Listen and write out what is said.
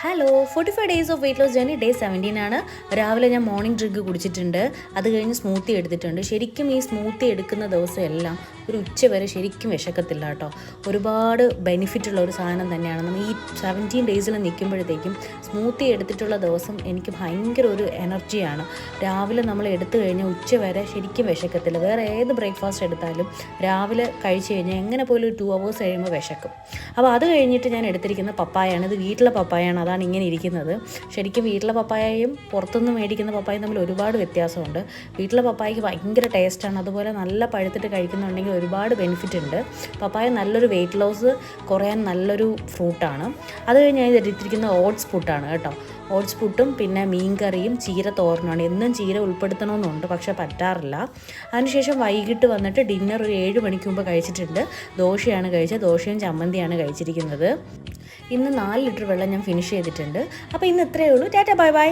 Hello 45 days of weight loss journey day 17 ആണ്. രാവിലെ ഞാൻ മോർണിംഗ് ഡ്രിങ്ക് കുടിച്ചിട്ടുണ്ട്. അത് കഴിഞ്ഞ് സ്മൂത്തി എടുത്തിട്ടുണ്ട്. ശരിക്കും ഈ സ്മൂത്തി എടുക്കുന്ന ദിവസം എല്ലാം ഒരു ഉച്ച വരെ ശരിക്കും വിശക്കത്തില്ല കേട്ടോ. ഒരുപാട് ബെനിഫിറ്റുള്ള ഒരു സാധനം തന്നെയാണ്. നമ്മൾ ഈ 17 ഡേയ്സിൽ നിൽക്കുമ്പോഴത്തേക്കും സ്മൂത്തി എടുത്തിട്ടുള്ള ദിവസം എനിക്ക് ഭയങ്കര ഒരു എനർജിയാണ്. രാവിലെ നമ്മൾ എടുത്തു കഴിഞ്ഞാൽ ഉച്ച വരെ ശരിക്കും വിശക്കത്തില്ല. വേറെ ഏത് ബ്രേക്ക്ഫാസ്റ്റ് എടുത്താലും രാവിലെ കഴിച്ച് കഴിഞ്ഞാൽ എങ്ങനെ പോലും ഒരു 2 hours കഴിയുമ്പോൾ വിശക്കും. അപ്പോൾ അത് കഴിഞ്ഞിട്ട് ഞാൻ എടുത്തിരിക്കുന്ന പപ്പായാണ്. ഇത് വീട്ടിലെ പപ്പായാണ്, അതാണ് ഇങ്ങനെ ഇരിക്കുന്നത്. ശരിക്കും വീട്ടിലെ പപ്പായയും പുറത്തുനിന്ന് മേടിക്കുന്ന പപ്പായയും തമ്മിൽ ഒരുപാട് വ്യത്യാസമുണ്ട്. വീട്ടിലെ പപ്പായക്ക് ഭയങ്കര ടേസ്റ്റാണ്. അതുപോലെ നല്ല പഴുത്തിട്ട് കഴിക്കുന്നുണ്ടെങ്കിൽ ഒരുപാട് ബെനിഫിറ്റ് ഉണ്ട്. പപ്പായ നല്ലൊരു വെയിറ്റ് ലോസ് കുറയാൻ നല്ലൊരു ഫ്രൂട്ടാണ്. അത് കഴിഞ്ഞ് ഞാൻ എടുത്തിരിക്കുന്ന ഓട്സ് പുട്ടാണ് കേട്ടോ. ഓട്സ് പുട്ടും പിന്നെ മീൻ കറിയും ചീര തോരനുമാണ്. എന്നും ചീര ഉൾപ്പെടുത്തണമെന്നുണ്ട്, പക്ഷേ പറ്റാറില്ല. അതിനുശേഷം വൈകിട്ട് വന്നിട്ട് ഡിന്നർ ഒരു 7 മണിക്ക് മുമ്പ് കഴിച്ചിട്ടുണ്ട്. ദോശയാണ് കഴിച്ചത്. ദോശയും ചമ്മന്തിയാണ് കഴിച്ചിരിക്കുന്നത്. ഇന്ന് 4 ലിറ്റർ വെള്ളം ഞാൻ ഫിനിഷ് ചെയ്തിട്ടുണ്ട്. അപ്പോൾ ഇന്ന് ഇത്രയേ ഉള്ളൂ. Tata bye bye.